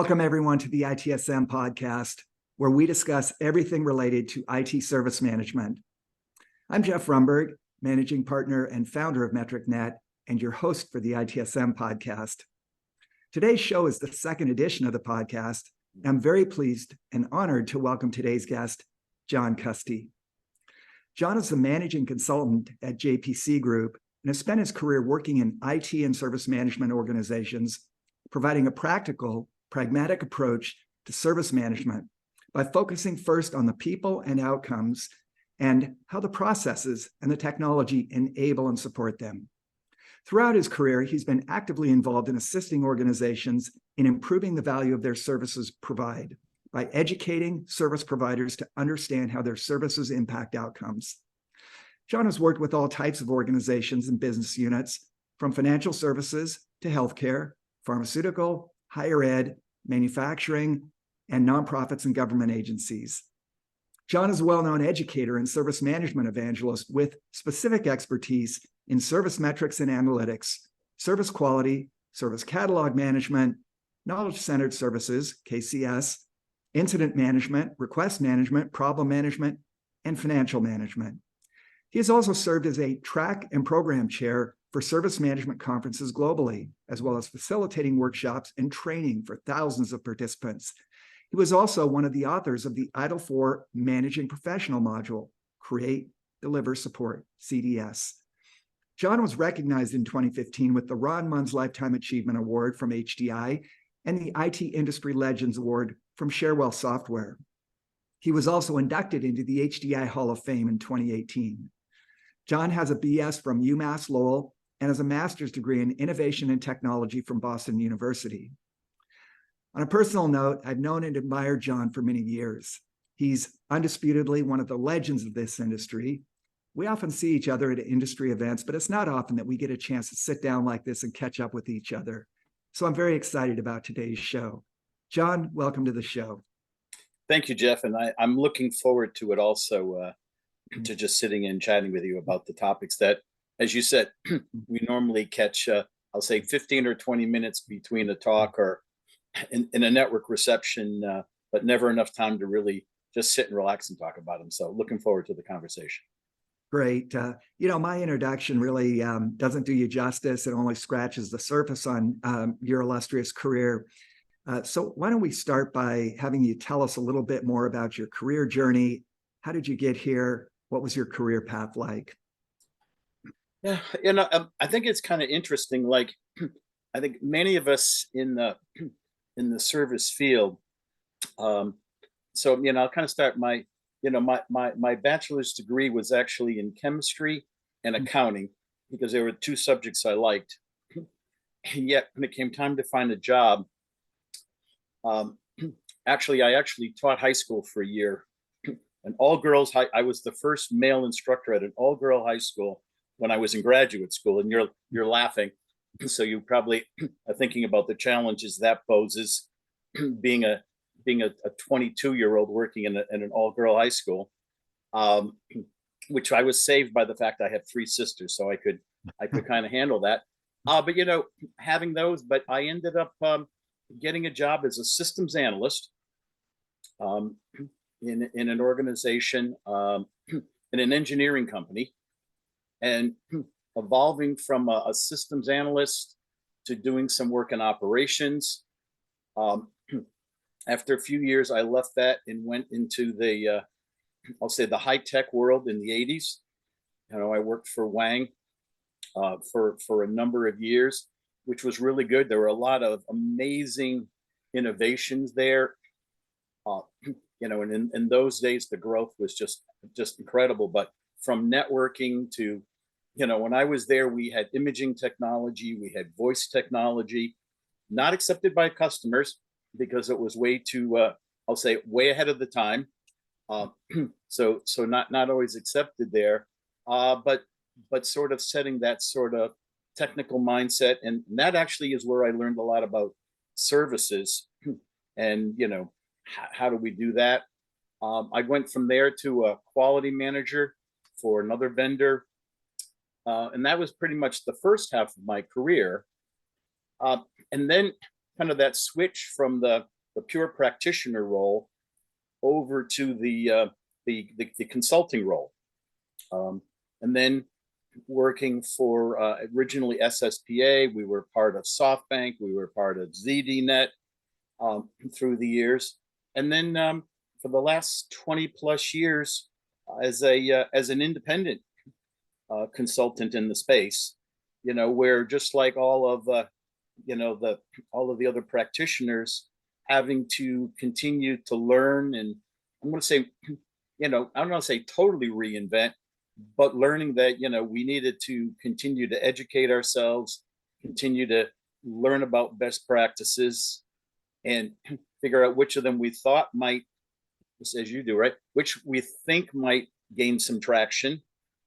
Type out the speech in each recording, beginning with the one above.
Welcome everyone to the ITSM podcast, where we discuss everything related to IT service management. I'm Jeff Rumburg, managing partner and founder of MetricNet, and your host for the ITSM podcast. Today's show is the second edition of the podcast. I'm very pleased and honored to welcome today's guest, John Custy. John is the managing consultant at JPC Group and has spent his career working in IT and service management organizations, providing a practical, pragmatic approach to service management by focusing first on the people and outcomes and how the processes and the technology enable and support them. Throughout his career, he's been actively involved in assisting organizations in improving the value of their services provide by educating service providers to understand how their services impact outcomes. John has worked with all types of organizations and business units, from financial services to healthcare, pharmaceutical, higher ed, manufacturing, and nonprofits and government agencies. John is a well-known educator and service management evangelist with specific expertise in service metrics and analytics, service quality, service catalog management, knowledge-centered services, KCS, incident management, request management, problem management, and financial management. He has also served as a track and program chair for service management conferences globally, as well as facilitating workshops and training for thousands of participants. He was also one of the authors of the ITIL4 Managing Professional module, Create, Deliver, Support, CDS. John was recognized in 2015 with the Ron Muns Lifetime Achievement Award from HDI and the IT Industry Legends Award from Sharewell Software. He was also inducted into the HDI Hall of Fame in 2018. John has a BS from UMass Lowell and has a master's degree in innovation and technology from Boston University. On a personal note, I've known and admired John for many years. He's undisputedly one of the legends of this industry. We often see each other at industry events, but it's not often that we get a chance to sit down like this and catch up with each other. So I'm very excited about today's show. John, welcome to the show. Thank you, Jeff. And I'm looking forward to it also, to just sitting and chatting with you about the topics that, as you said, we normally catch, I'll say 15 or 20 minutes between a talk or in a network reception, but never enough time to really just sit and relax and talk about them. So looking forward to the conversation. Great. My introduction really doesn't do you justice. It only scratches the surface on your illustrious career. So why don't we start by having you tell us a little bit more about your career journey? How did you get here? What was your career path like? Yeah, I think it's kind of interesting. Like, I think many of us in the service field. I'll kind of start my bachelor's degree was actually in chemistry and accounting because there were two subjects I liked. And yet, when it came time to find a job, I actually taught high school for a year. An all-girls high. I was the first male instructor at an all-girl high school when I was in graduate school, and you're laughing, so you probably are thinking about the challenges that poses, being a 22-year-old working in an all-girl high school, which I was saved by the fact I have three sisters, so I could kind of handle that. But having those, but I ended up getting a job as a systems analyst in an organization, in an engineering company, and evolving from a systems analyst to doing some work in operations. After a few years, I left that and went into the, I'll say the high-tech world in the 80s. I worked for Wang for a number of years, which was really good. There were a lot of amazing innovations there. And in those days, the growth was just incredible. But from networking to, when I was there, we had imaging technology, we had voice technology, not accepted by customers because it was way too, I'll say, way ahead of the time. So not always accepted there, but sort of setting that sort of technical mindset, and that actually is where I learned a lot about services, and how do we do that? I went from there to a quality manager for another vendor. And that was pretty much the first half of my career. And then kind of that switch from the pure practitioner role over to the consulting role. And then working for originally SSPA, we were part of SoftBank, we were part of ZDNet through the years. And then for the last 20 plus years as an independent consultant in the space, where just like all of the other practitioners having to continue to learn, and I'm going to say, I don't want to say totally reinvent, but learning that, we needed to continue to educate ourselves, continue to learn about best practices, and figure out which of them we thought might, just as you do, right? Which we think might gain some traction,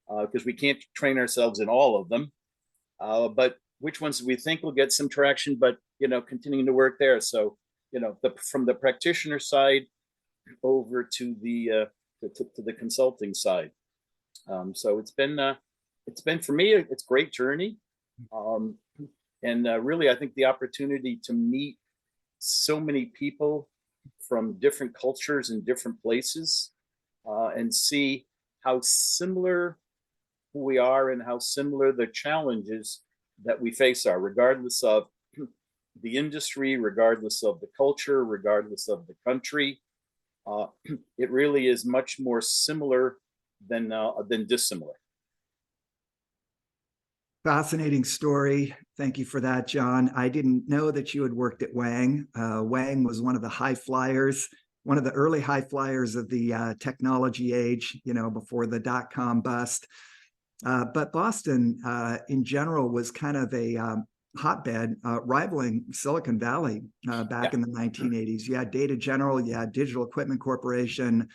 because we can't train ourselves in all of them. But which ones we think will get some traction, but, continuing to work there. So, from the practitioner side over to the consulting side. So it's been for me, it's a great journey. And really, I think the opportunity to meet so many people from different cultures and different places, and see how similar we are and how similar the challenges that we face are, regardless of the industry, regardless of the culture, regardless of the country. It really is much more similar than dissimilar. Fascinating story. Thank you for that, John. I didn't know that you had worked at Wang. Wang was one of the high flyers, one of the early high flyers of the technology age, before the dot-com bust. But Boston, in general, was kind of a hotbed, rivaling Silicon Valley back in the 1980s. You had Data General, you had Digital Equipment Corporation,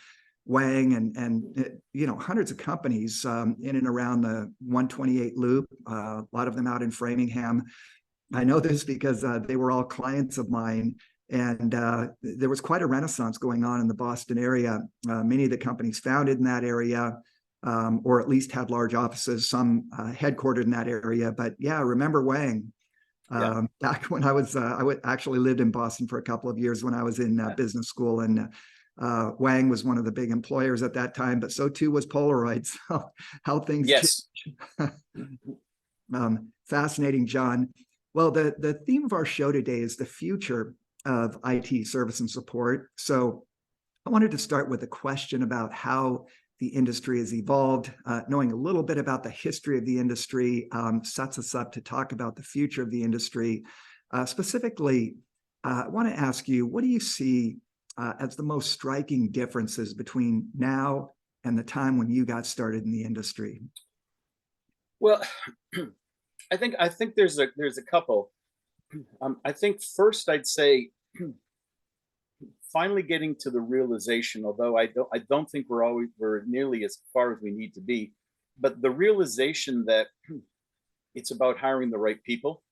Wang, and hundreds of companies in and around the 128 loop, a lot of them out in Framingham. I know this because they were all clients of mine, and there was quite a renaissance going on in the Boston area. Many of the companies founded in that area, or at least had large offices, some headquartered in that area. But yeah, I remember Wang. Back when I actually lived in Boston for a couple of years when I was in business school, and Wang was one of the big employers at that time, but so too was Polaroid. So how things change. Fascinating, John. Well, the theme of our show today is the future of IT service and support. So I wanted to start with a question about how the industry has evolved. Knowing a little bit about the history of the industry sets us up to talk about the future of the industry. Specifically, I want to ask you, what do you see as the most striking differences between now and the time when you got started in the industry? Well, I think there's a couple. I think first I'd say finally getting to the realization, although I don't think we're nearly as far as we need to be, but the realization that it's about hiring the right people,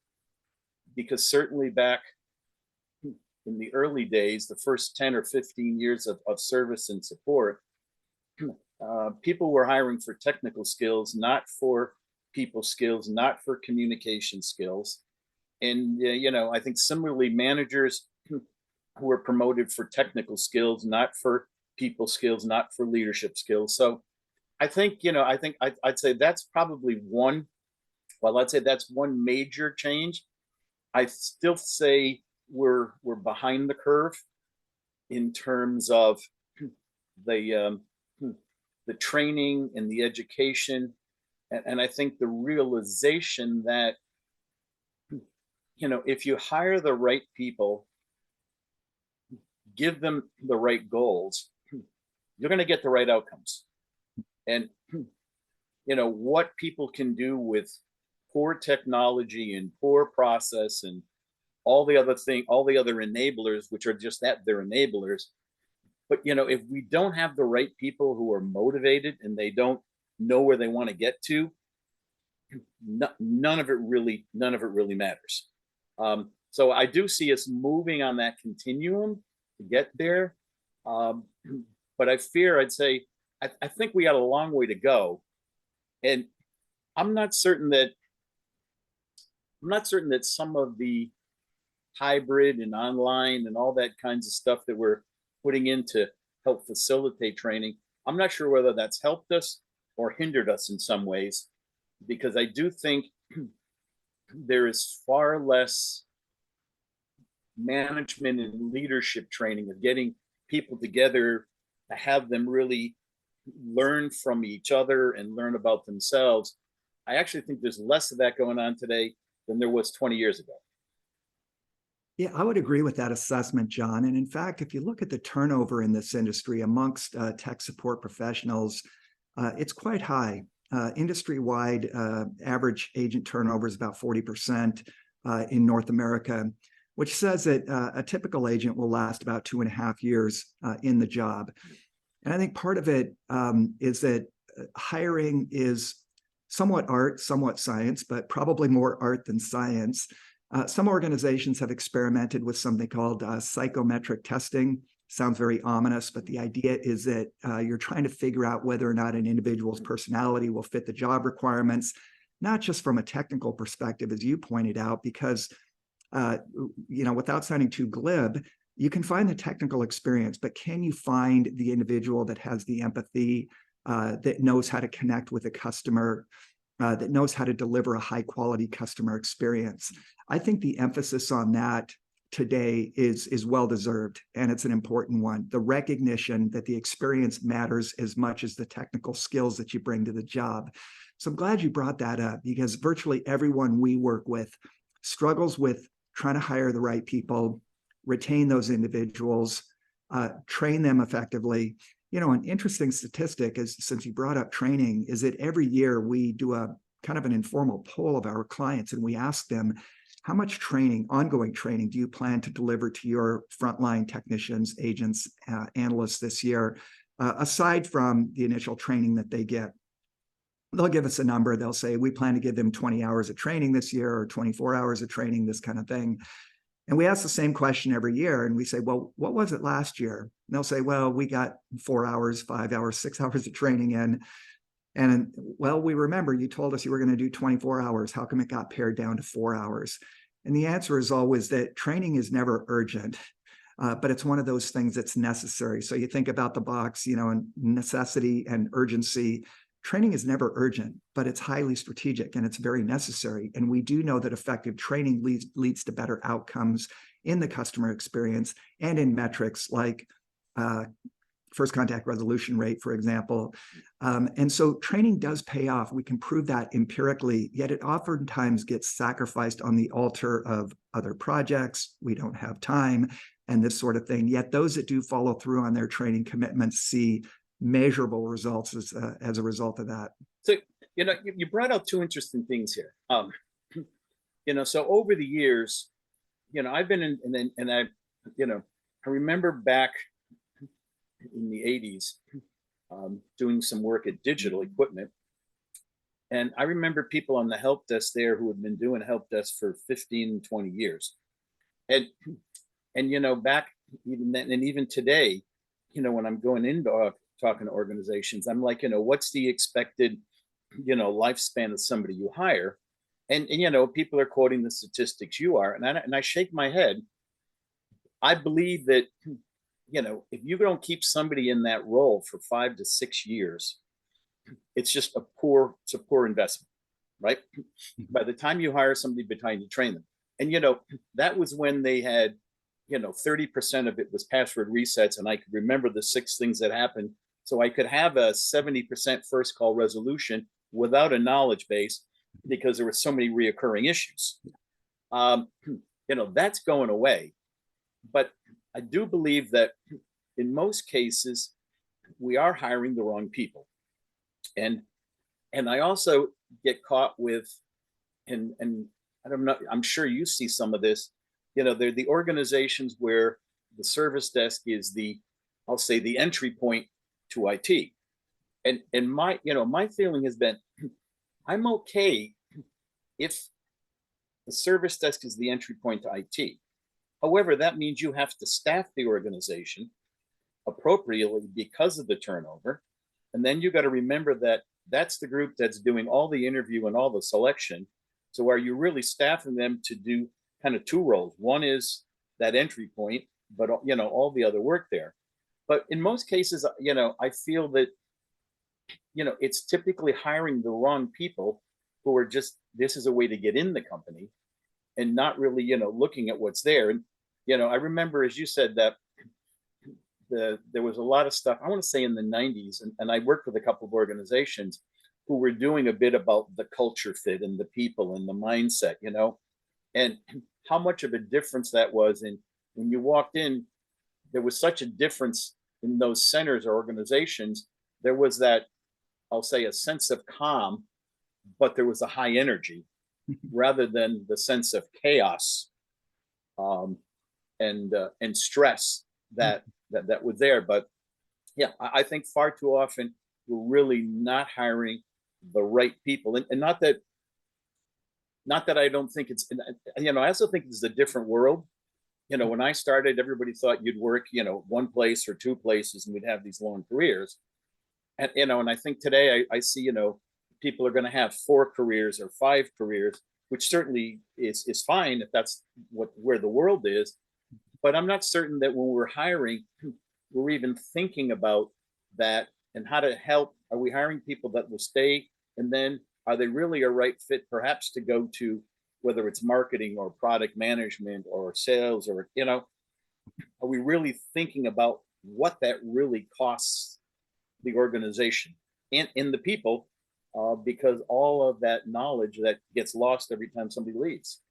because certainly back in the early days, the first 10 or 15 years of service and support, people were hiring for technical skills, not for people skills, not for communication skills. And, I think similarly, managers who were promoted for technical skills, not for people skills, not for leadership skills. So I think, I'd say that's probably one, well, I'd say that's one major change. I still say we're behind the curve in terms of the training and the education. And I think the realization that, if you hire the right people, give them the right goals, you're going to get the right outcomes. And, what people can do with poor technology and poor process and all the other enablers, which are just that, they're enablers. But, if we don't have the right people who are motivated and they don't know where they want to get to, none of it really matters. So I do see us moving on that continuum to get there. But I'd say, I think we got a long way to go. And I'm not certain that some of the hybrid and online and all that kinds of stuff that we're putting in to help facilitate training. I'm not sure whether that's helped us or hindered us in some ways, because I do think there is far less management and leadership training of getting people together to have them really learn from each other and learn about themselves. I actually think there's less of that going on today than there was 20 years ago. Yeah, I would agree with that assessment, John. And in fact, if you look at the turnover in this industry amongst tech support professionals, it's quite high. Industry-wide, average agent turnover is about 40% in North America, which says that a typical agent will last about 2.5 years in the job. And I think part of it is that hiring is somewhat art, somewhat science, but probably more art than science. Some organizations have experimented with something called psychometric testing. Sounds very ominous, but the idea is that you're trying to figure out whether or not an individual's personality will fit the job requirements, not just from a technical perspective, as you pointed out, because without sounding too glib, you can find the technical experience, but can you find the individual that has the empathy, that knows how to connect with a customer, that knows how to deliver a high quality customer experience? I think the emphasis on that today is well deserved, and it's an important one. The recognition that the experience matters as much as the technical skills that you bring to the job. So I'm glad you brought that up, because virtually everyone we work with struggles with trying to hire the right people, retain those individuals, train them effectively. An interesting statistic is, since you brought up training, is that every year we do a kind of an informal poll of our clients, and we ask them, how much training, ongoing training, do you plan to deliver to your frontline technicians, agents, analysts this year, aside from the initial training that they get? They'll give us a number. They'll say, we plan to give them 20 hours of training this year, or 24 hours of training, this kind of thing. And we ask the same question every year, and we say, well, what was it last year? And they'll say, well, we got 4 hours, 5 hours, 6 hours of training in. And well, we remember you told us you were going to do 24 hours. How come it got pared down to 4 hours? And the answer is always that training is never urgent, but it's one of those things that's necessary. So you think about the box, and necessity and urgency. Training is never urgent, but it's highly strategic and it's very necessary. And we do know that effective training leads to better outcomes in the customer experience and in metrics like first contact resolution rate, for example. And so training does pay off. We can prove that empirically, yet it oftentimes gets sacrificed on the altar of other projects. We don't have time and this sort of thing. Yet those that do follow through on their training commitments see measurable results as a result of that. So, you brought out two interesting things here. So over the years, I've been in, and I remember back in the 80s, doing some work at Digital Equipment. And I remember people on the help desk there who had been doing help desk for 15, 20 years. And back even then, and even today, when I'm going into talking to organizations, I'm like, what's the expected, lifespan of somebody you hire? And people are quoting the statistics you are, and I shake my head. I believe that, if you don't keep somebody in that role for 5 to 6 years, it's just a poor investment, right? By the time you hire somebody, by the time you train them. And, that was when they had, 30% of it was password resets, and I could remember the 6 things that happened. So I could have a 70% first call resolution without a knowledge base, because there were so many reoccurring issues. That's going away. But I do believe that in most cases, we are hiring the wrong people. And I also get caught with, and I don't know, I'm sure you see some of this, they're the organizations where the service desk is I'll say the entry point to IT. And my feeling has been, I'm okay if the service desk is the entry point to IT. However, that means you have to staff the organization appropriately because of the turnover. And then you got to remember that that's the group that's doing all the interview and all the selection. So are you really staffing them to do kind of two roles. One is that entry point, but all the other work there. But in most cases, I feel that it's typically hiring the wrong people who are just, this is a way to get in the company, and not really looking at what's there. And I remember, as you said, that there was a lot of stuff, I want to say in the 90s, and I worked with a couple of organizations who were doing a bit about the culture fit and the people and the mindset, and how much of a difference that was. And when you walked in, there was such a difference in those centers or organizations. There was that, I'll say, a sense of calm, but there was a high energy rather than the sense of chaos and stress that was there. But yeah, I think far too often we're really not hiring the right people, and not that I don't think it's, I also think it's a different world. When I started, everybody thought you'd work, one place or two places and we'd have these long careers. And, and I think today I see, people are going to have 4 careers or 5 careers, which certainly is fine if that's where the world is. But I'm not certain that when we're hiring, we're even thinking about that and how to help. Are we hiring people that will stay? And then are they really a right fit, perhaps, to go to, whether it's marketing or product management or sales, or, are we really thinking about what that really costs the organization and the people? Because all of that knowledge that gets lost every time somebody leaves.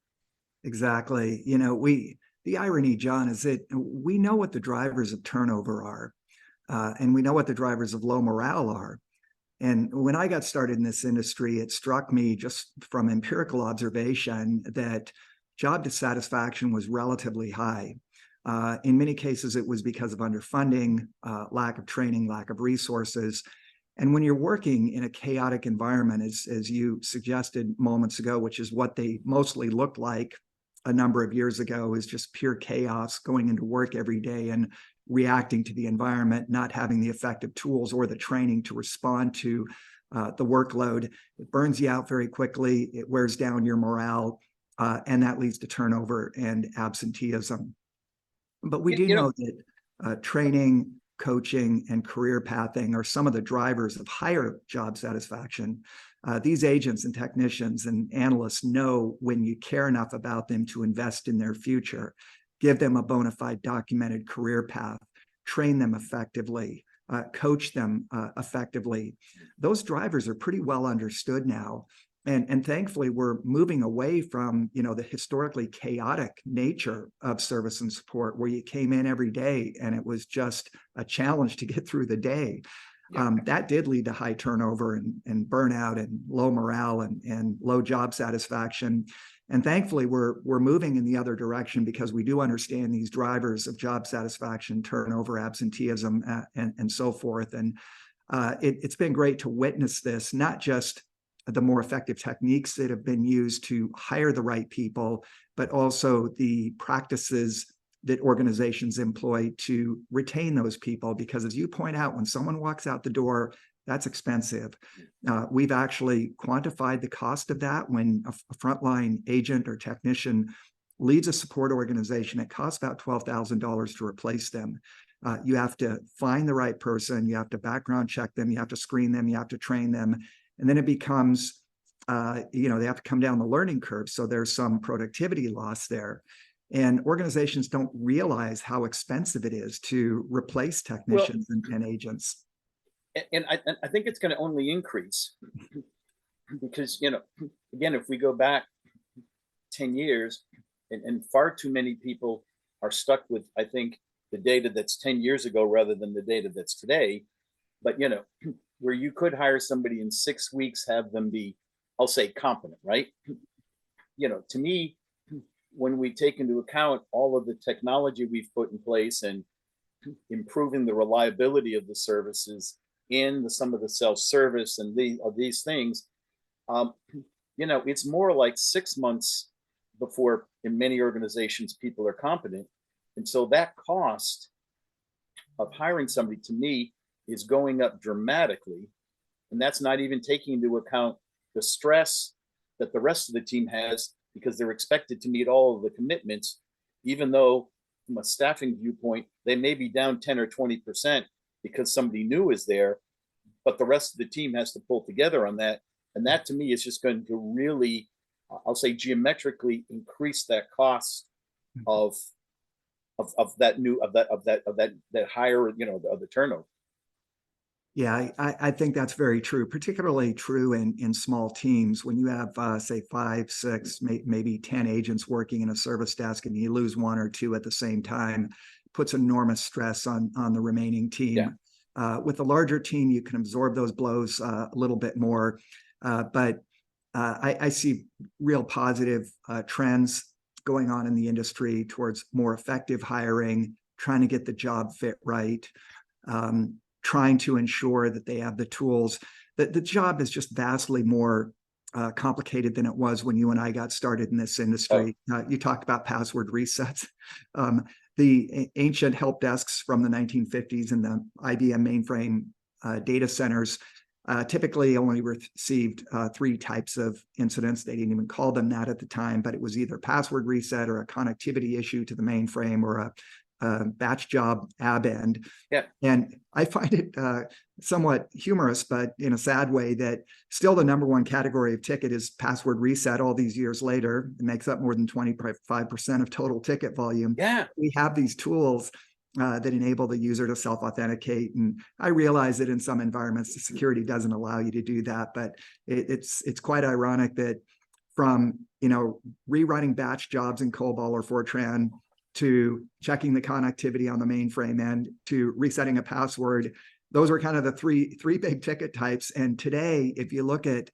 Exactly. The irony, John, is that we know what the drivers of turnover are, and we know what the drivers of low morale are. And when I got started in this industry, it struck me just from empirical observation that job dissatisfaction was relatively high. In many cases, it was because of underfunding, lack of training, lack of resources. And when you're working in a chaotic environment, as you suggested moments ago, which is what they mostly looked like a number of years ago, is just pure chaos, going into work every day and reacting to the environment, not having the effective tools or the training to respond to the workload. It burns you out very quickly. It wears down your morale, and that leads to turnover and absenteeism. But we do know that training, coaching, and career pathing are some of the drivers of higher job satisfaction. These agents and technicians and analysts know when you care enough about them to invest in their future, give them a bona fide documented career path, train them effectively, coach them effectively. Those drivers are pretty well understood now. And thankfully, we're moving away from, the historically chaotic nature of service and support, where you came in every day and it was just a challenge to get through the day. Yeah. That did lead to high turnover and burnout and low morale and low job satisfaction. And thankfully, we're moving in the other direction, because we do understand these drivers of job satisfaction, turnover, absenteeism, and so forth. And it's been great to witness this, not just the more effective techniques that have been used to hire the right people, but also the practices that organizations employ to retain those people. Because as you point out, when someone walks out the door, that's expensive. We've actually quantified the cost of that. When a frontline agent or technician leads a support organization, it costs about $12,000 to replace them. You have to find the right person, you have to background check them, you have to screen them, you have to train them. And then it becomes, they have to come down the learning curve. So there's some productivity loss there. And organizations don't realize how expensive it is to replace technicians and agents. And I think it's going to only increase because, again, if we go back 10 years and far too many people are stuck with, I think, the data that's 10 years ago rather than the data that's today. But, where you could hire somebody in 6 weeks, have them be, I'll say, competent, right? To me, when we take into account all of the technology we've put in place and improving the reliability of the services in some of the self-service and these things, it's more like 6 months before, in many organizations, people are competent. And so that cost of hiring somebody, to me, is going up dramatically. And that's not even taking into account the stress that the rest of the team has because they're expected to meet all of the commitments, even though from a staffing viewpoint, they may be down 10 or 20% because somebody new is there, but the rest of the team has to pull together on that. And that to me is just going to really, I'll say, geometrically increase that cost of that higher, of the turnover. Yeah, I think that's very true, particularly true in small teams. When you have, say, 5, 6, maybe 10 agents working in a service desk and you lose 1 or 2 at the same time, puts enormous stress on the remaining team. Yeah. With a larger team, you can absorb those blows a little bit more. But I see real positive trends going on in the industry towards more effective hiring, trying to get the job fit right. Trying to ensure that they have the tools. That the job is just vastly more complicated than it was when you and I got started in this industry. Oh. You talked about password resets. The ancient help desks from the 1950s and the IBM mainframe data centers typically only received 3 types of incidents. They didn't even call them that at the time, but it was either password reset or a connectivity issue to the mainframe or a batch job ab-end. Yeah. And I find it somewhat humorous, but in a sad way, that still the #1 category of ticket is password reset all these years later. It makes up more than 25% of total ticket volume. Yeah. We have these tools that enable the user to self-authenticate. And I realize that in some environments, the security doesn't allow you to do that, but it's quite ironic that from, rewriting batch jobs in COBOL or Fortran to checking the connectivity on the mainframe end to resetting a password, those were kind of the three big ticket types. And today, if you look at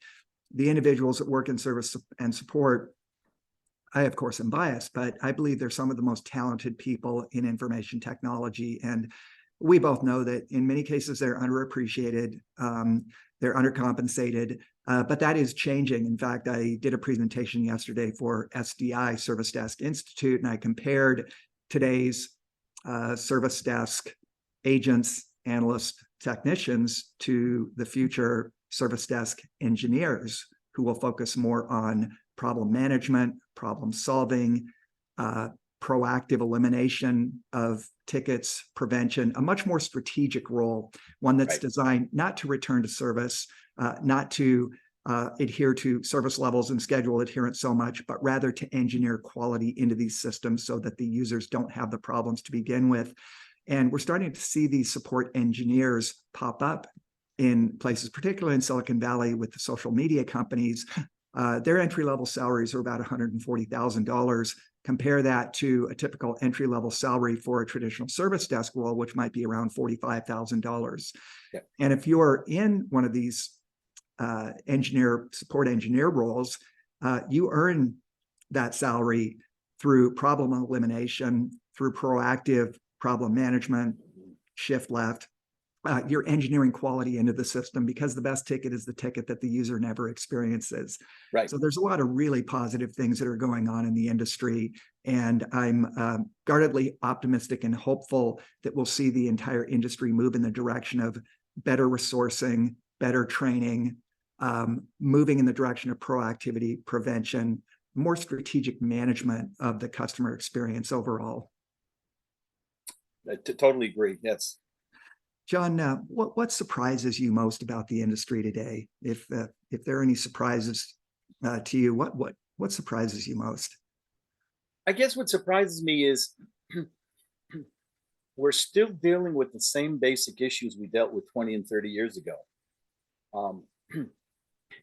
the individuals that work in service and support, I, of course, am biased, but I believe they're some of the most talented people in information technology. And we both know that in many cases, they're underappreciated, they're undercompensated, but that is changing. In fact, I did a presentation yesterday for SDI, Service Desk Institute, and I compared today's service desk agents, analysts, technicians to the future service desk engineers who will focus more on problem management, problem solving, proactive elimination of tickets, prevention, a much more strategic role, one that's designed not to return to service, not to adhere to service levels and schedule adherence so much, but rather to engineer quality into these systems so that the users don't have the problems to begin with. And we're starting to see these support engineers pop up in places, particularly in Silicon Valley with the social media companies. Their entry-level salaries are about $140,000. Compare that to a typical entry-level salary for a traditional service desk role, which might be around $45,000. Yeah. And if you're in one of these support engineer roles, you earn that salary through problem elimination, through proactive problem management, shift left. You're engineering quality into the system because the best ticket is the ticket that the user never experiences. Right. So there's a lot of really positive things that are going on in the industry. And I'm guardedly optimistic and hopeful that we'll see the entire industry move in the direction of better resourcing, better training, moving in the direction of proactivity, prevention, more strategic management of the customer experience overall. I totally agree. Yes. John, what surprises you most about the industry today? If there are any surprises to you, what surprises you most? I guess what surprises me is we're still dealing with the same basic issues we dealt with 20 and 30 years ago.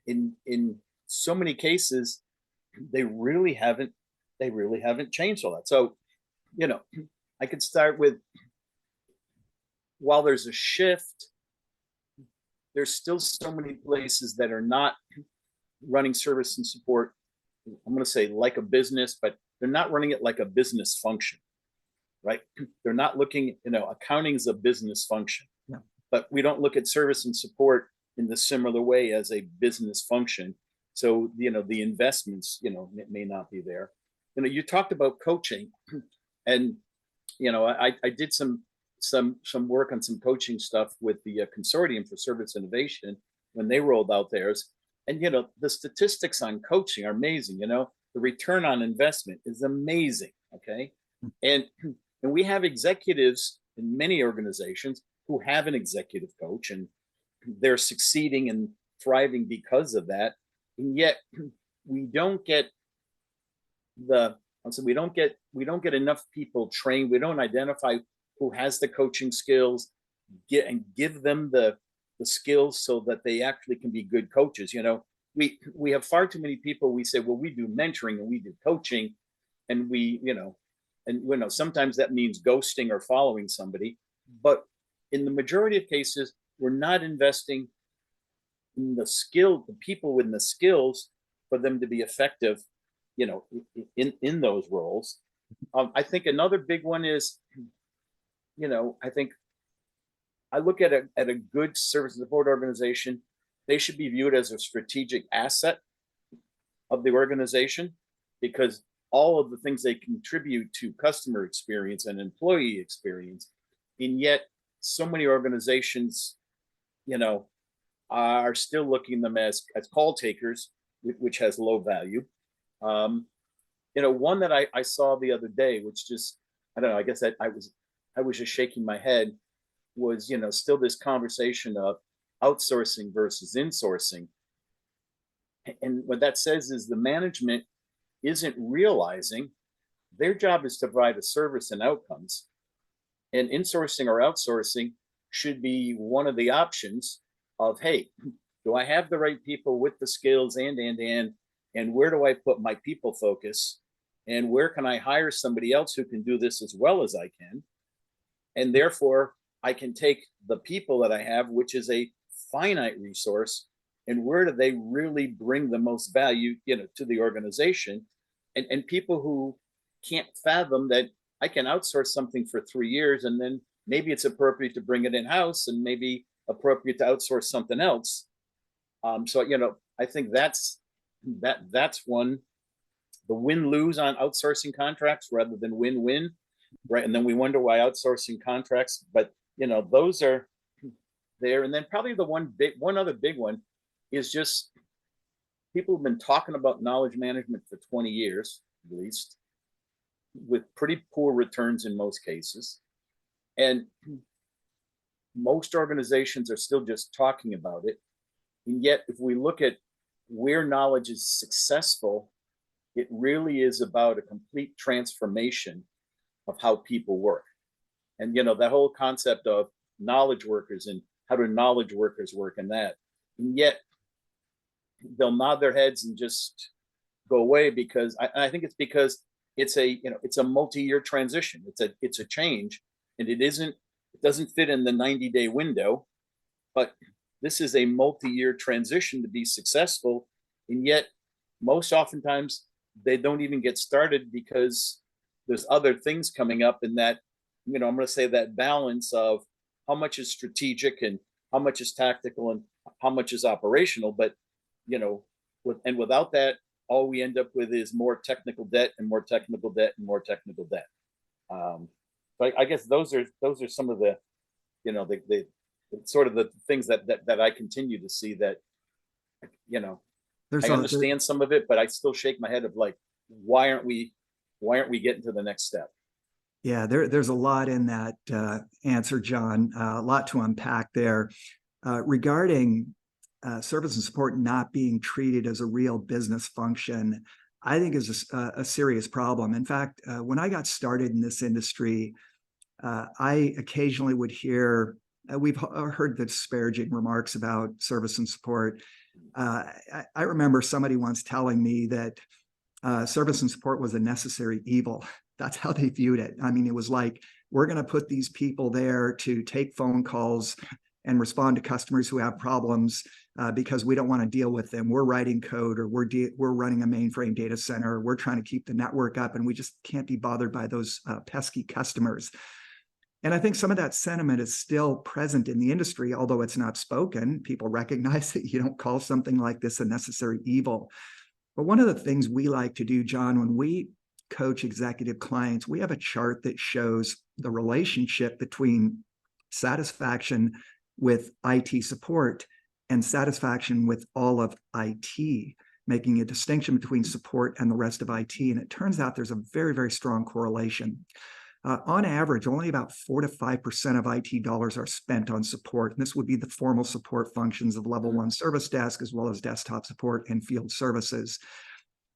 In so many cases, they really haven't changed all that. So, I could start with, while there's a shift, there's still so many places that are not running service and support, I'm going to say like a business, but they're not running it like a business function, right? They're not looking, accounting is a business function, yeah. But we don't look at service and support in the similar way as a business function. So, the investments, may not be there. You talked about coaching, and, I did some work on some coaching stuff with the Consortium for Service Innovation when they rolled out theirs. And, the statistics on coaching are amazing. the return on investment is amazing. Okay. And we have executives in many organizations who have an executive coach, and they're succeeding and thriving because of that. And yet we don't get we don't get enough people trained. We don't identify who has the coaching skills, give them the skills so that they actually can be good coaches. We have far too many people. We say, well, we do mentoring and we do coaching, and sometimes that means ghosting or following somebody. But in the majority of cases, we're not investing in the people with the skills for them to be effective, in those roles. I think another big one is, I think I look at a good service and support organization. They should be viewed as a strategic asset of the organization, because all of the things they contribute to customer experience and employee experience. And yet so many organizations, are still looking them as call takers, which has low value. One that I saw the other day, which just, I don't know, I guess I was just shaking my head, was, still this conversation of outsourcing versus insourcing. And what that says is the management isn't realizing their job is to provide a service and outcomes. And insourcing or outsourcing should be one of the options of, hey, do I have the right people with the skills and where do I put my people focus? And where can I hire somebody else who can do this as well as I can? And therefore, I can take the people that I have, which is a finite resource, and where do they really bring the most value, to the organization? And people who can't fathom that I can outsource something for 3 years, and then maybe it's appropriate to bring it in-house, and maybe appropriate to outsource something else. So, I think that's one. The win-lose on outsourcing contracts rather than win-win, right? And then we wonder why outsourcing contracts, but those are there. And then probably one other big one is just people have been talking about knowledge management for 20 years, at least, with pretty poor returns in most cases. And most organizations are still just talking about it. And yet, if we look at where knowledge is successful, it really is about a complete transformation of how people work. And, that whole concept of knowledge workers and how do knowledge workers work and that. And yet they'll nod their heads and just go away, because I think it's because it's a multi-year transition. It's a change, and it doesn't fit in the 90-day window, but this is a multi-year transition to be successful. And yet most oftentimes they don't even get started because there's other things coming up in that, I'm going to say that balance of how much is strategic and how much is tactical and how much is operational. But, without that, all we end up with is more technical debt and more technical debt and more technical debt. But I guess those are some of the, the sort of the things that I continue to see that, I understand some of it, but I still shake my head of like, why aren't we getting to the next step? Yeah, there's a lot in that answer, John, a lot to unpack there regarding service and support not being treated as a real business function. I think is a serious problem. In fact, when I got started in this industry, I occasionally would hear, we've heard the disparaging remarks about service and support. I remember somebody once telling me that service and support was a necessary evil. That's how they viewed it. I mean, it was like, we're going to put these people there to take phone calls and respond to customers who have problems because we don't want to deal with them. We're writing code, or we're running a mainframe data center. We're trying to keep the network up, and we just can't be bothered by those pesky customers. And I think some of that sentiment is still present in the industry, although it's not spoken. People recognize that you don't call something like this a necessary evil. But one of the things we like to do, John, when we coach executive clients, we have a chart that shows the relationship between satisfaction with IT support and satisfaction with all of IT. making a distinction between support and the rest of IT. And it turns out there's a very, very strong correlation. On average, only about 4 to 5% of IT dollars are spent on support. And this would be the formal support functions of level 1 service desk, as well as desktop support and field services.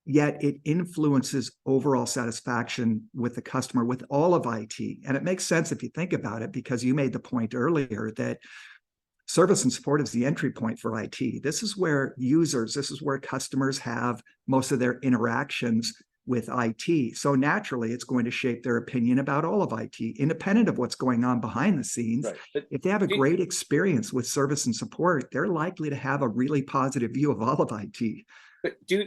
Yet it influences overall satisfaction with the customer, with all of IT. And it makes sense if you think about it, because you made the point earlier that service and support is the entry point for IT. This is where customers have most of their interactions with IT. So naturally, it's going to shape their opinion about all of IT, independent of what's going on behind the scenes. Right. If they have a great experience with service and support, they're likely to have a really positive view of all of IT. But do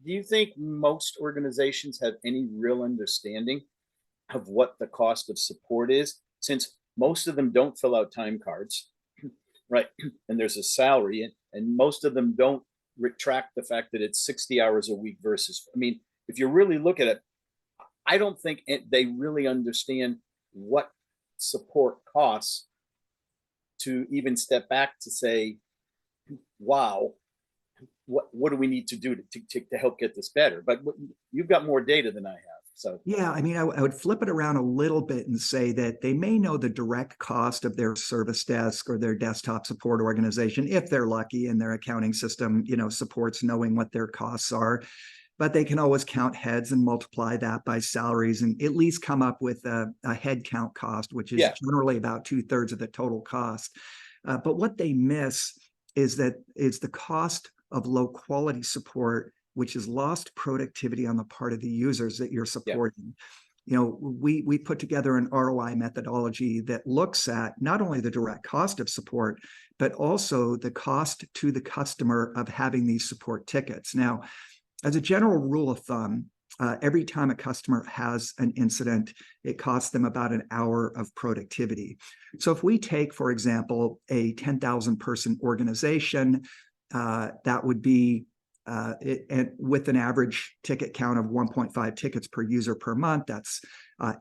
you think most organizations have any real understanding of what the cost of support is, since most of them don't fill out time cards, right? And there's a salary, and most of them don't retract the fact that it's 60 hours a week versus, I mean, if you really look at it, I don't think they really understand what support costs to even step back to say, wow, what do we need to do to help get this better? But you've got more data than I have. So yeah, I mean, I would flip it around a little bit and say that they may know the direct cost of their service desk or their desktop support organization, if they're lucky and their accounting system, supports knowing what their costs are. But they can always count heads and multiply that by salaries and at least come up with a head count cost, which is generally about 2/3 of the total cost. But what they miss is the cost of low quality support, which is lost productivity on the part of the users that you're supporting. We put together an ROI methodology that looks at not only the direct cost of support, but also the cost to the customer of having these support tickets. Now, as a general rule of thumb, every time a customer has an incident, it costs them about an hour of productivity. So if we take, for example, a 10,000 person organization, that would be with an average ticket count of 1.5 tickets per user per month. That's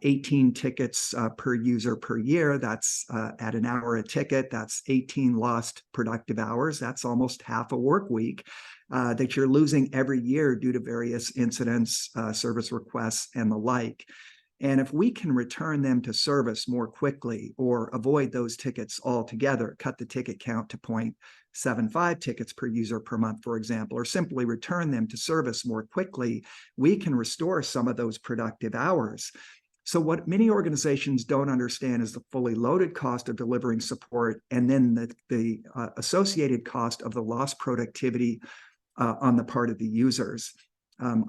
18 tickets per user per year. That's at an hour a ticket. That's 18 lost productive hours. That's almost half a work week that you're losing every year due to various incidents, service requests, and the like. And if we can return them to service more quickly or avoid those tickets altogether, cut the ticket count to 0.75 tickets per user per month, for example, or simply return them to service more quickly, we can restore some of those productive hours. So what many organizations don't understand is the fully loaded cost of delivering support, and then the associated cost of the lost productivity on the part of the users.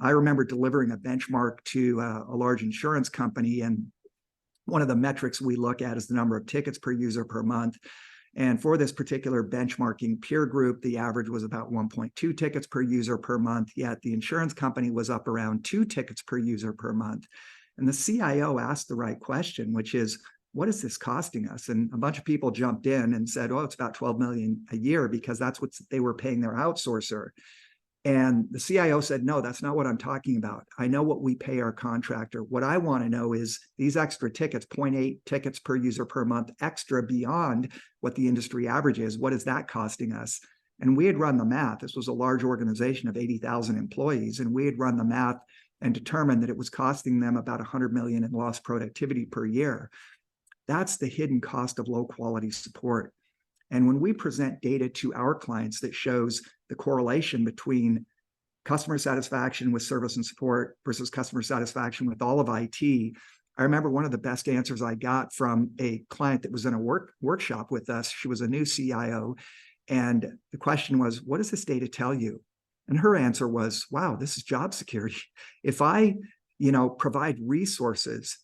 I remember delivering a benchmark to a large insurance company, and one of the metrics we look at is the number of tickets per user per month. And for this particular benchmarking peer group, the average was about 1.2 tickets per user per month, yet the insurance company was up around 2 tickets per user per month. And the CIO asked the right question, which is, what is this costing us? And a bunch of people jumped in and said, oh, it's about $12 million a year, because that's what they were paying their outsourcer. And the CIO said, no, that's not what I'm talking about. I know what we pay our contractor. What I want to know is these extra tickets, 0.8 tickets per user per month, extra beyond what the industry average is. What is that costing us? And we had run the math. This was a large organization of 80,000 employees. And we had run the math and determined that it was costing them about $100 million in lost productivity per year. That's the hidden cost of low quality support. And when we present data to our clients that shows the correlation between customer satisfaction with service and support versus customer satisfaction with all of IT, I remember one of the best answers I got from a client that was in a workshop with us. She was a new CIO. And the question was, what does this data tell you? And her answer was, wow, this is job security. If I provide resources,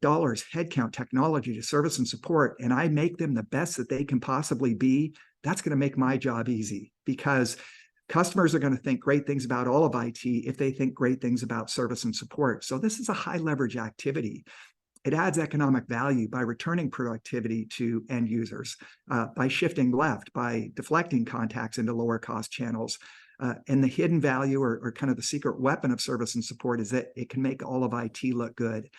dollars, headcount, technology to service and support, and I make them the best that they can possibly be, that's going to make my job easy, because customers are going to think great things about all of IT if they think great things about service and support. So this is a high leverage activity. It adds economic value by returning productivity to end users, by shifting left, by deflecting contacts into lower cost channels. And the hidden value, or kind of the secret weapon of service and support, is that it can make all of IT look good.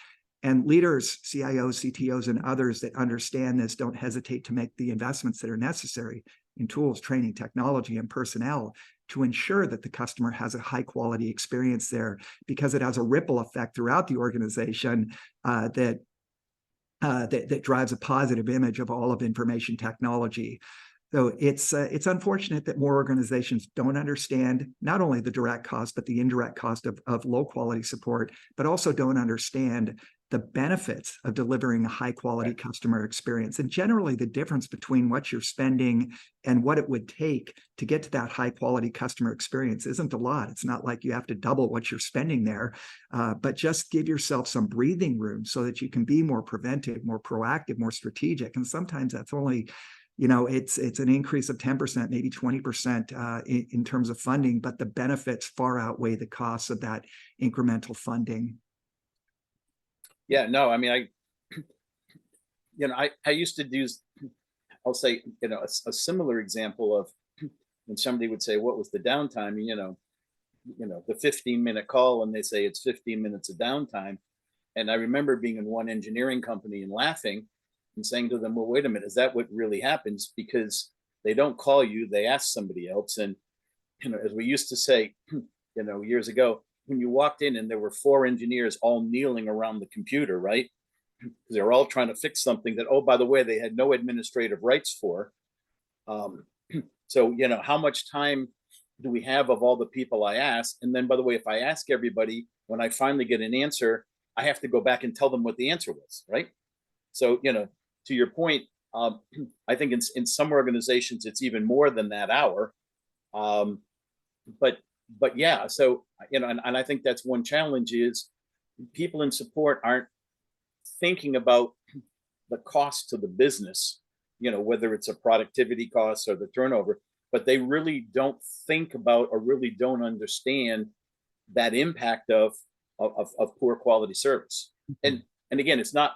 And leaders, CIOs, CTOs, and others that understand this don't hesitate to make the investments that are necessary in tools, training, technology, and personnel to ensure that the customer has a high quality experience there, because it has a ripple effect throughout the organization that drives a positive image of all of information technology. So it's unfortunate that more organizations don't understand not only the direct cost, but the indirect cost of low quality support, but also don't understand the benefits of delivering a high quality customer experience. And generally the difference between what you're spending and what it would take to get to that high quality customer experience isn't a lot. It's not like you have to double what you're spending there, but just give yourself some breathing room so that you can be more preventive, more proactive, more strategic. And sometimes that's only, it's an increase of 10%, maybe 20% in terms of funding, but the benefits far outweigh the costs of that incremental funding. Yeah, no, I mean, I used to do, I'll say, a similar example of when somebody would say, what was the downtime? The 15-minute call, and they say it's 15 minutes of downtime. And I remember being in one engineering company and laughing and saying to them, well, wait a minute, is that what really happens? Because they don't call you, they ask somebody else. And, as we used to say, years ago, when you walked in and there were 4 engineers all kneeling around the computer, right? Because they were all trying to fix something that, oh, by the way, they had no administrative rights for. So, how much time do we have of all the people I ask? And then, by the way, if I ask everybody, when I finally get an answer, I have to go back and tell them what the answer was, right? So, to your point, I think in some organizations, it's even more than that hour. But yeah, so, and I think that's one challenge is people in support aren't thinking about the cost to the business, whether it's a productivity cost or the turnover, but they really don't think about or really don't understand that impact of poor quality service. And again, it's not,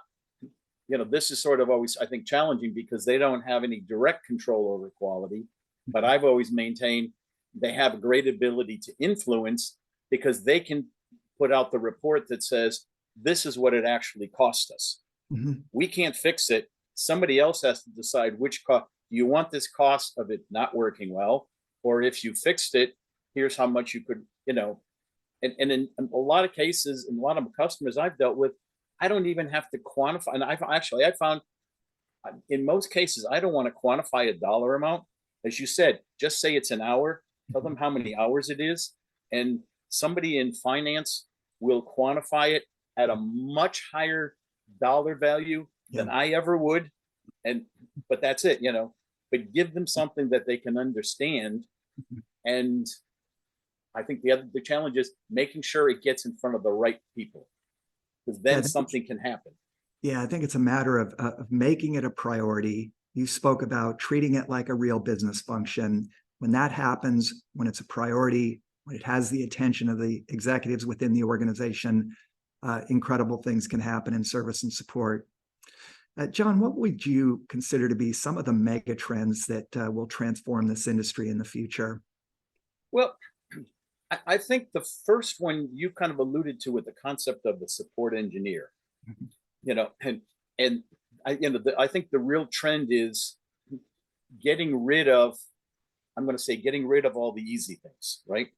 this is sort of always, I think, challenging because they don't have any direct control over quality, but I've always maintained they have a great ability to influence because they can put out the report that says, this is what it actually cost us. We can't fix it. Somebody else has to decide which cost. Do you want this cost of it not working well? Or if you fixed it, here's how much you could, and in a lot of cases, in a lot of customers I've dealt with, I don't even have to quantify. And I found in most cases, I don't want to quantify a dollar amount. As you said, just say it's an hour, tell them how many hours it is. And somebody in finance will quantify it at a much higher dollar value than I ever would. But that's it, but give them something that they can understand. And I think the challenge is making sure it gets in front of the right people, because then something can happen. Yeah, I think it's a matter of making it a priority. You spoke about treating it like a real business function. When that happens, when it's a priority, when it has the attention of the executives within the organization, incredible things can happen in service and support. John, what would you consider to be some of the mega trends that will transform this industry in the future? Well, I think the first one you kind of alluded to with the concept of the support engineer, and I think the real trend is getting rid of all the easy things, right?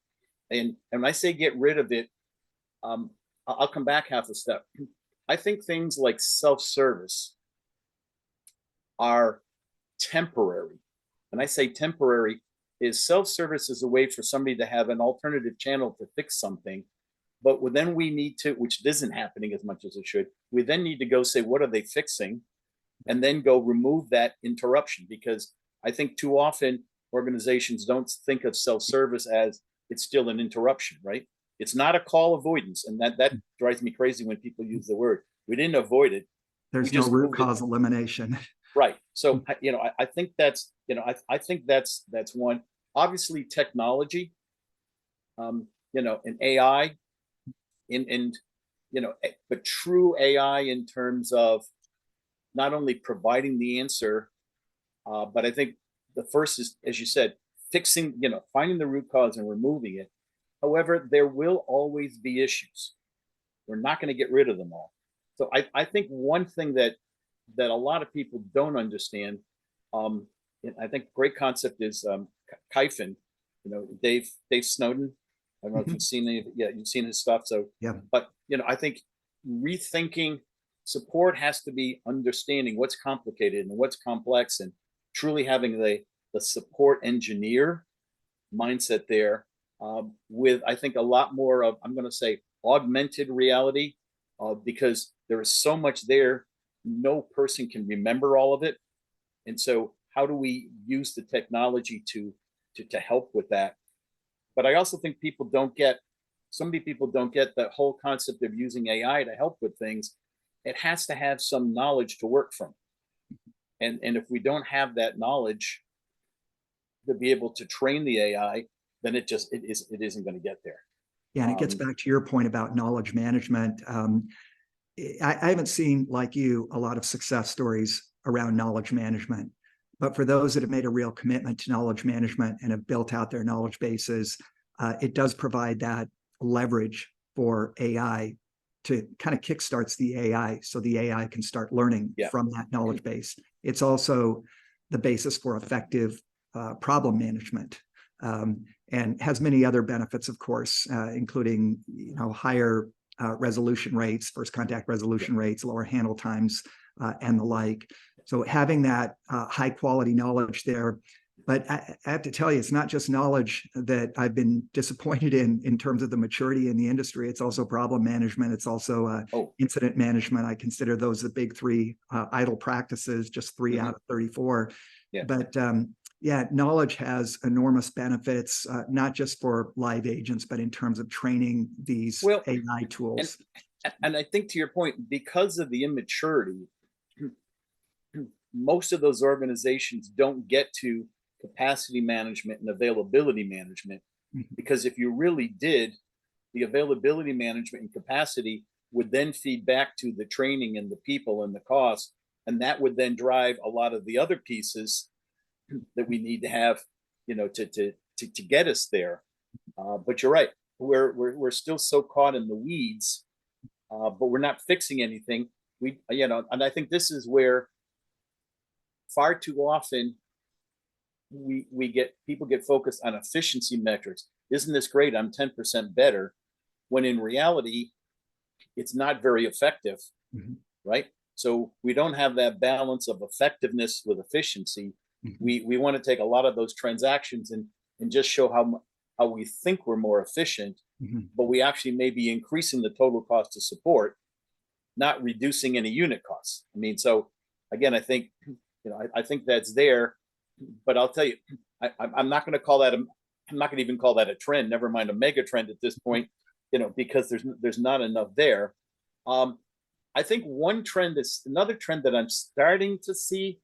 And when I say get rid of it, I'll come back half a step. I think things like self-service are temporary. When I say temporary, is self-service is a way for somebody to have an alternative channel to fix something. But then we need to, which isn't happening as much as it should, we then need to go say, what are they fixing? And then go remove that interruption. Because I think too often organizations don't think of self-service as it's still an interruption, right? It's not a call avoidance. And that drives me crazy when people use the word. We didn't avoid it. There's no root cause elimination. Right. So, I think that's, I think that's one. Obviously, technology, and AI, but true AI in terms of not only providing the answer, but I think the first is, as you said, fixing, finding the root cause and removing it. However, there will always be issues. We're not going to get rid of them all. So I think one thing that a lot of people don't understand, and I think great concept is Kaizen, Dave Snowden. I don't know if you've seen any, yeah, you've seen his stuff. So, Yeah. but I think rethinking support has to be understanding what's complicated and what's complex, and truly having the support engineer mindset there, with, I think, a lot more of, I'm going to say, augmented reality, because there is so much there. No person can remember all of it. And so how do we use the technology to help with that? But I also think so many people don't get the whole concept of using AI to help with things. It has to have some knowledge to work from. And if we don't have that knowledge to be able to train the AI, then it isn't going to get there. Yeah, and it gets back to your point about knowledge management. I haven't seen, like you, a lot of success stories around knowledge management. But for those that have made a real commitment to knowledge management and have built out their knowledge bases, it does provide that leverage for AI to kind of kickstarts the AI, so the AI can start learning from that knowledge base. It's also the basis for effective problem management, and has many other benefits, of course, including higher resolution rates, first contact resolution rates, lower handle times, and the like. So having that high quality knowledge there. But I have to tell you, it's not just knowledge that I've been disappointed in terms of the maturity in the industry. It's also problem management. It's also incident management. I consider those the big three idle practices, just 3 out of 34. Yeah. But knowledge has enormous benefits, not just for live agents, but in terms of training these AI tools. And I think, to your point, because of the immaturity, most of those organizations don't get to capacity management and availability management, because if you really did, the availability management and capacity would then feed back to the training and the people and the cost, and that would then drive a lot of the other pieces that we need to have, to get us there. But you're right, we're still so caught in the weeds, but we're not fixing anything. And I think this is where far too often people get focused on efficiency metrics. Isn't this great? I'm 10% better. When in reality, it's not very effective, right? So we don't have that balance of effectiveness with efficiency. We want to take a lot of those transactions and just show how we think we're more efficient, but we actually may be increasing the total cost of support, not reducing any unit costs. I mean, so again, I think, I think that's there. But I'll tell you, I'm not going to call that I'm not going to even call that a trend. Never mind a mega trend at this point, because there's not enough there. I think another trend that I'm starting to see,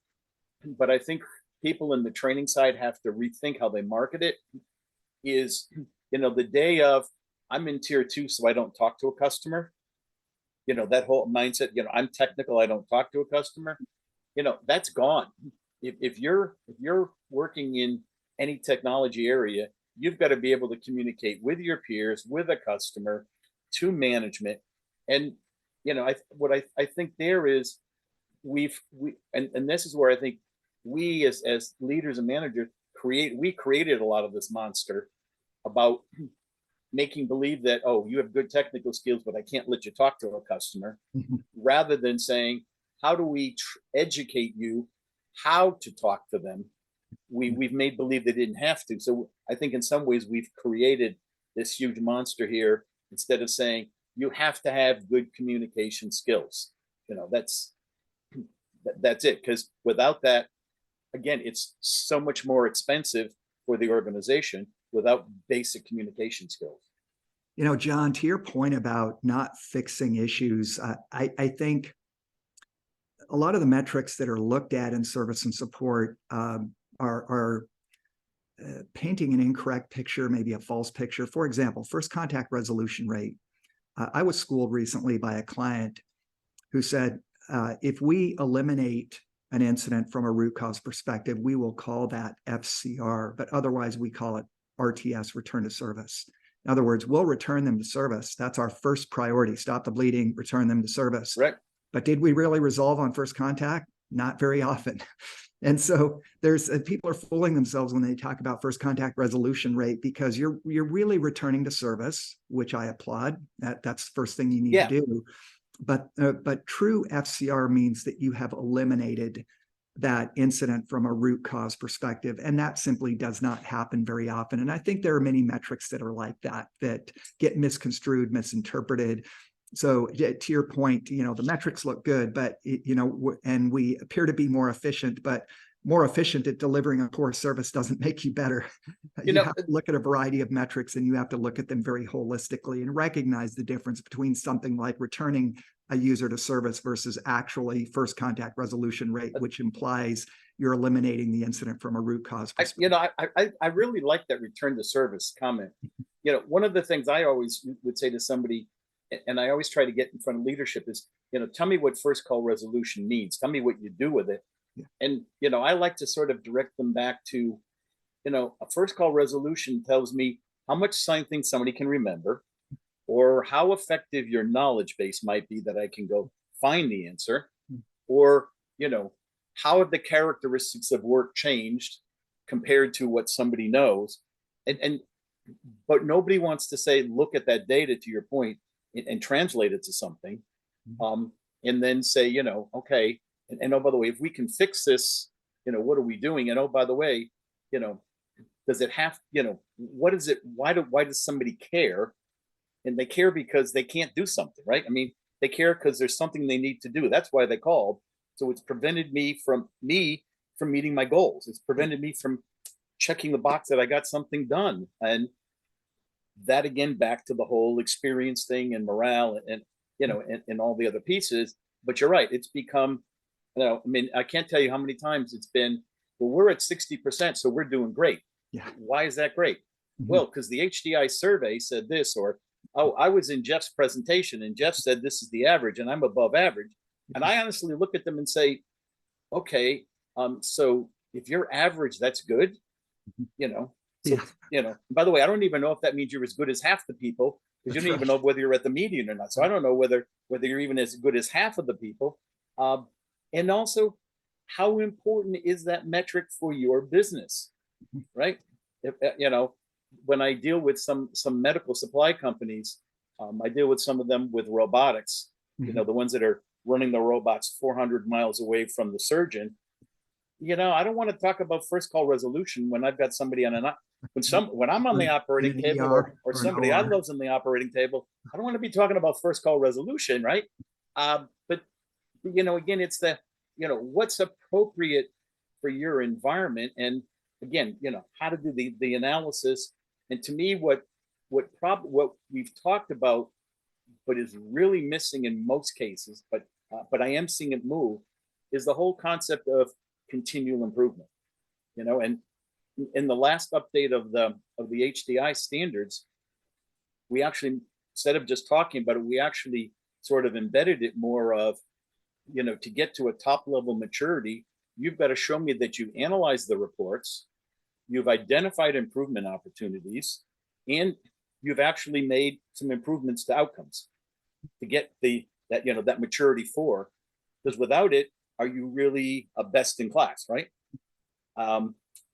but I think people in the training side have to rethink how they market it, is, the day of, I'm in tier 2, so I don't talk to a customer. That whole mindset, I'm technical, I don't talk to a customer. That's gone. If you're working in any technology area, you've got to be able to communicate with your peers, with a customer, to management. And I think there is, and this is where I think we as leaders and managers created a lot of this monster about making believe that, you have good technical skills, but I can't let you talk to a customer, rather than saying, how do we educate you how to talk to them? We've made believe they didn't have to. So I think in some ways we've created this huge monster here, instead of saying you have to have good communication skills. That's it. Because without that, again, it's so much more expensive for the organization without basic communication skills. John, to your point about not fixing issues, I think a lot of the metrics that are looked at in service and support are painting an incorrect picture, maybe a false picture. For example, first contact resolution rate. I was schooled recently by a client who said, if we eliminate an incident from a root cause perspective, we will call that FCR, but otherwise we call it RTS, return to service. In other words, we'll return them to service. That's our first priority. Stop the bleeding, return them to service. Right. But did we really resolve on first contact? Not very often. And so there's people are fooling themselves when they talk about first contact resolution rate, because you're really returning to service, which I applaud. That's the first thing you need to do. But true FCR means that you have eliminated that incident from a root cause perspective, and that simply does not happen very often. And I think there are many metrics that are like that get misconstrued, misinterpreted. So to your point, the metrics look good, but and we appear to be more efficient, but more efficient at delivering a poor service doesn't make you better. You have to look at a variety of metrics, and you have to look at them very holistically and recognize the difference between something like returning a user to service versus actually first contact resolution rate, which implies you're eliminating the incident from a root cause perspective. I really like that return to service comment. One of the things I always would say to somebody, and I always try to get in front of leadership, is, tell me what first call resolution means. Tell me what you do with it. Yeah. And, I like to sort of direct them back to, a first call resolution tells me how much something somebody can remember, or how effective your knowledge base might be that I can go find the answer, or, how have the characteristics of work changed compared to what somebody knows. But nobody wants to say, look at that data, to your point, and translate it to something, and then say, okay, and oh, by the way, if we can fix this, what are we doing? And oh, by the way, does it have, what is it? Why does somebody care? And they care because they can't do something, right? I mean, they care because there's something they need to do. That's why they called. So it's prevented me from meeting my goals. It's prevented me from checking the box that I got something done. And that, again, back to the whole experience thing and morale and all the other pieces. But you're right. It's become, I can't tell you how many times it's been, well, we're at 60%, so we're doing great. Yeah. Why is that great? Mm-hmm. Well, because the HDI survey said this, or, oh, I was in Jeff's presentation and Jeff said this is the average and I'm above average. And I honestly look at them and say, okay, so if you're average, that's good. So, by the way, I don't even know if that means you're as good as half the people, because you don't even know whether you're at the median or not. So I don't know whether you're even as good as half of the people. And also, how important is that metric for your business, right? If, when I deal with some medical supply companies, I deal with some of them with robotics, the ones that are running the robots 400 miles away from the surgeon. I don't want to talk about first call resolution when I've got somebody on when I'm on the operating table, or somebody I love's on the operating table. I don't want to be talking about first call resolution, right? But again, it's the what's appropriate for your environment, and again, how to do the analysis. And to me, what we've talked about, but is really missing in most cases, but I am seeing it move, is the whole concept of continual improvement. And in the last update of the HDI standards, we actually, instead of just talking about it, we actually sort of embedded it more of, to get to a top level maturity, you've got to show me that you analyze the reports, you've identified improvement opportunities, and you've actually made some improvements to outcomes to get that maturity for. Because without it, are you really a best in class, right?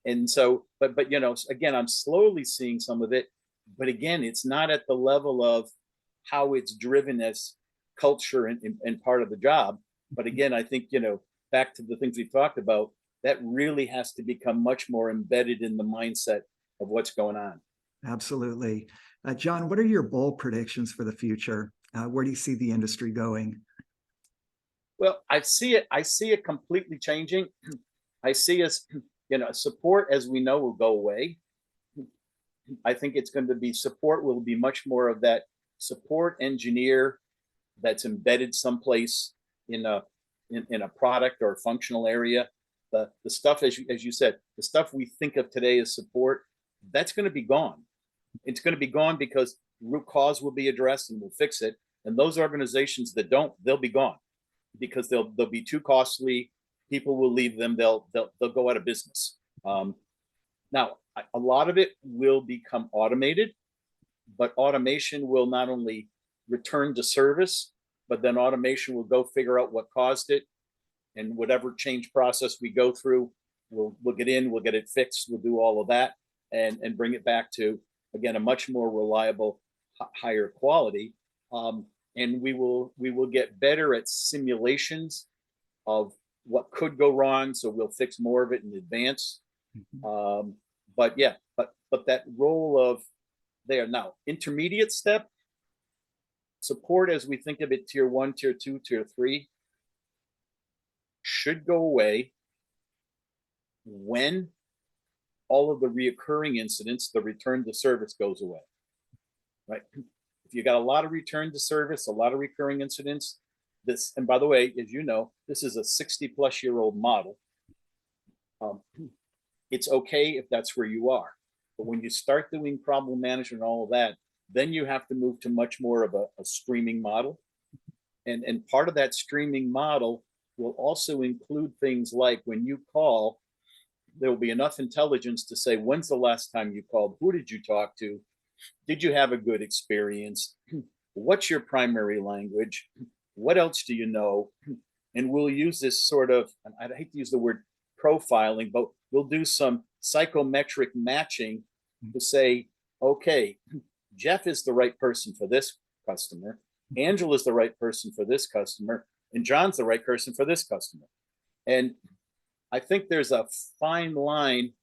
And so, but again, I'm slowly seeing some of it, but again, it's not at the level of how it's driven as culture and part of the job. But again, I think, back to the things we've talked about, that really has to become much more embedded in the mindset of what's going on. Absolutely. John, what are your bold predictions for the future? Where do you see the industry going? Well, I see it completely changing. I see us, support, as we know, will go away. I think it's going to be support will be much more of that support engineer that's embedded someplace in a product or a functional area. The stuff, as you said, the stuff we think of today as support, that's going to be gone. It's going to be gone because root cause will be addressed and we'll fix it. And those organizations that don't, they'll be gone because they'll be too costly. People will leave them. They'll go out of business. Now, a lot of it will become automated, but automation will not only return to service, but then automation will go figure out what caused it, and whatever change process we go through, we'll get in, we'll get it fixed, we'll do all of that, and bring it back to, again, a much more reliable, higher quality. And we will get better at simulations of what could go wrong, so we'll fix more of it in advance. But yeah, but that role of there now, intermediate step support, as we think of it, tier 1, tier 2, tier 3, should go away when all of the reoccurring incidents, the return to service, goes away, right? If you got a lot of return to service, a lot of recurring incidents, this, and by the way, as you know, this is a 60-plus-year-old model. It's okay if that's where you are. But when you start doing problem management and all of that, then you have to move to much more of a streaming model. And part of that streaming model will also include things like when you call, there will be enough intelligence to say, when's the last time you called? Who did you talk to? Did you have a good experience? What's your primary language? What else do you know? And we'll use this sort of, I hate to use the word profiling, but we'll do some psychometric matching to say, okay, Jeff is the right person for this customer, Angela is the right person for this customer, and John's the right person for this customer. And I think there's a fine line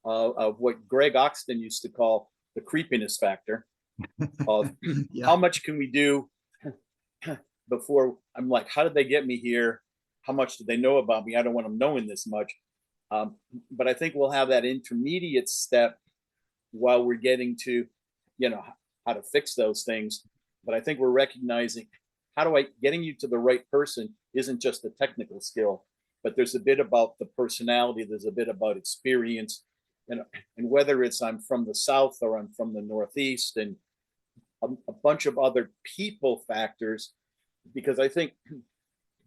of what Greg Oxton used to call the creepiness factor of how much can we do before I'm like, how did they get me here? How much do they know about me? I don't want them knowing this much. But I think we'll have that intermediate step while we're getting to, how to fix those things. But I think we're recognizing getting you to the right person isn't just a technical skill, but there's a bit about the personality, there's a bit about experience, and whether it's I'm from the South or I'm from the Northeast, and a bunch of other people factors, because I think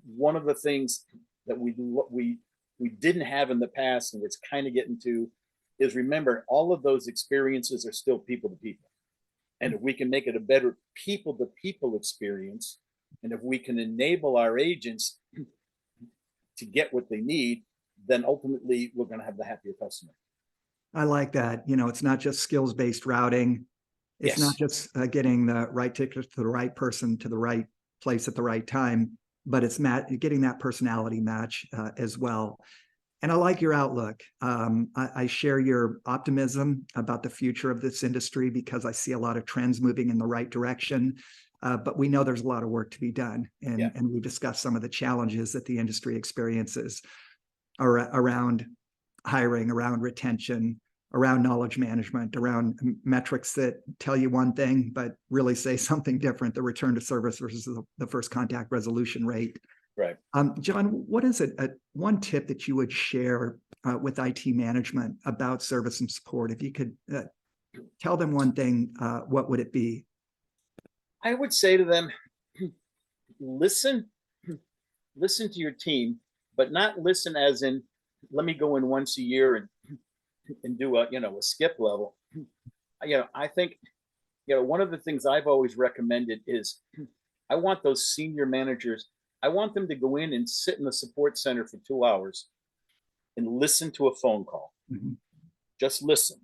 one of the things that we didn't have in the past, and it's kind of getting to, is remember, all of those experiences are still people to people. And if we can make it a better people to people experience, and if we can enable our agents to get what they need, then ultimately we're going to have the happier customer. I like that. It's not just skills-based routing. It's not just getting the right ticket to the right person to the right place at the right time, but it's getting that personality match as well. And I like your outlook. I share your optimism about the future of this industry because I see a lot of trends moving in the right direction. But we know there's a lot of work to be done. And we discussed some of the challenges that the industry experiences around hiring, around retention, around knowledge management, around metrics that tell you one thing, but really say something different, the return to service versus the first contact resolution rate. Right. John, what is one tip that you would share with IT management about service and support? If you could tell them one thing, what would it be? I would say to them, listen to your team, but not listen as in, let me go in once a year and do a skip level. I think, one of the things I've always recommended is I want those senior managers, I want them to go in and sit in the support center for 2 hours and listen to a phone call. Mm-hmm. Just listen.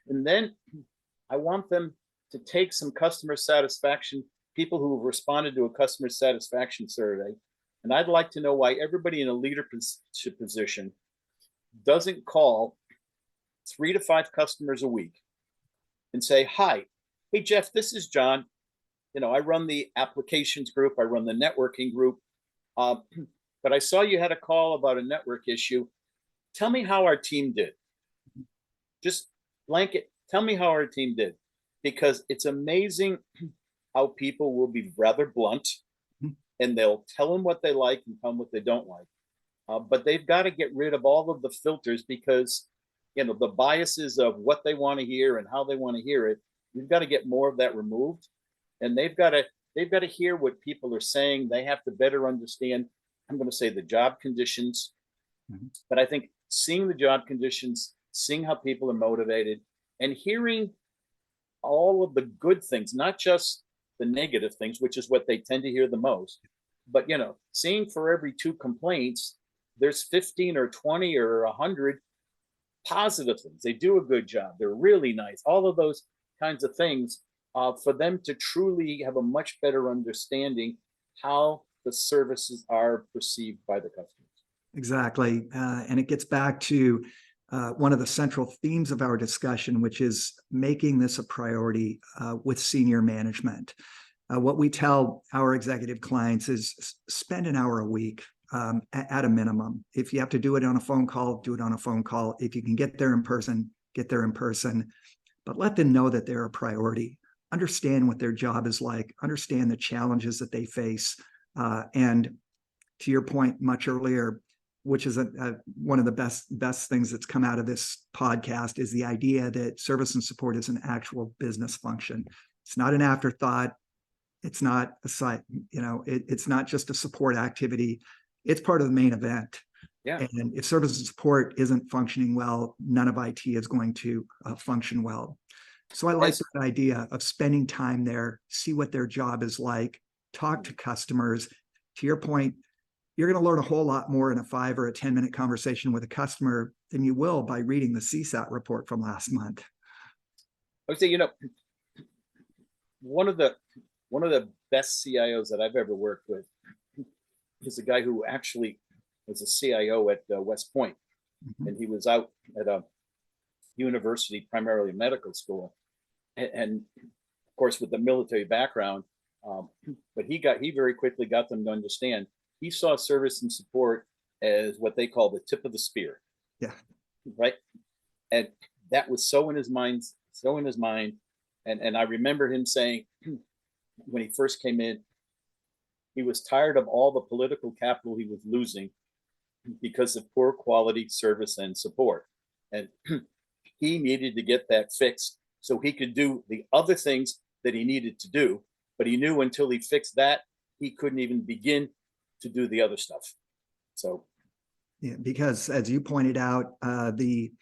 And then I want them to take some customer satisfaction, people who have responded to a customer satisfaction survey. And I'd like to know why everybody in a leadership position doesn't call 3 to 5 customers a week and say, hi, hey, Jeff, this is John. I run the applications group. I run the networking group. But I saw you had a call about a network issue. Tell me how our team did. Just blanket. Tell me how our team did. Because it's amazing how people will be rather blunt and they'll tell them what they like and tell them what they don't like. But they've got to get rid of all of the filters because, the biases of what they want to hear and how they want to hear it, you've got to get more of that removed. And they've got to hear what people are saying. They have to better understand, I'm going to say, the job conditions. Mm-hmm. But I think seeing the job conditions, seeing how people are motivated, and hearing all of the good things, not just the negative things, which is what they tend to hear the most, but seeing for every 2 complaints, there's 15 or 20 or 100 positive things. They do a good job. They're really nice. All of those kinds of things, for them to truly have a much better understanding how the services are perceived by the customers. Exactly. And it gets back to one of the central themes of our discussion, which is making this a priority with senior management. What we tell our executive clients is spend an hour a week at a minimum. If you have to do it on a phone call, do it on a phone call. If you can get there in person, get there in person. But let them know that they're a priority. Understand what their job is like. Understand the challenges that they face. And to your point much earlier, which is one of the best things that's come out of this podcast, is the idea that service and support is an actual business function. It's not an afterthought. It's not a side, it's not just a support activity. It's part of the main event. Yeah. And if service and support isn't functioning well, none of IT is going to function well. So I like the idea of spending time there, see what their job is like, talk to customers. To your point, you're going to learn a whole lot more in a 5 or a 10-minute conversation with a customer than you will by reading the CSAT report from last month. I would say, one of the best CIOs that I've ever worked with is a guy who actually was a CIO at West Point. Mm-hmm. And he was out at a university, primarily medical school, and of course with the military background. But he very quickly got them to understand. He saw service and support as what they call the tip of the spear. Yeah. Right. And that was so in his mind. And I remember him saying, when he first came in, he was tired of all the political capital he was losing because of poor quality service and support. And he needed to get that fixed so he could do the other things that he needed to do. But he knew until he fixed that, he couldn't even begin to do the other stuff. So, yeah, because as you pointed out, the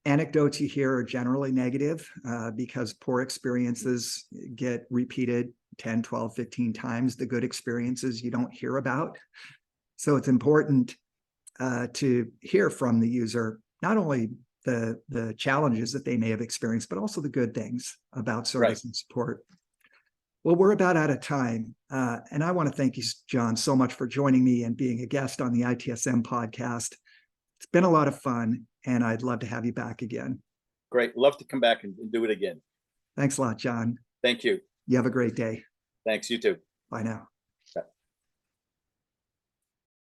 anecdotes you hear are generally negative because poor experiences get repeated 10, 12, 15 times. The good experiences you don't hear about. So it's important to hear from the user, not only the challenges that they may have experienced, but also the good things about service and support. Well, we're about out of time. And I want to thank you, John, so much for joining me and being a guest on the ITSM podcast. It's been a lot of fun, and I'd love to have you back again. Great. Love to come back and do it again. Thanks a lot, John. Thank you. You have a great day. Thanks. You too. Bye now.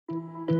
Bye.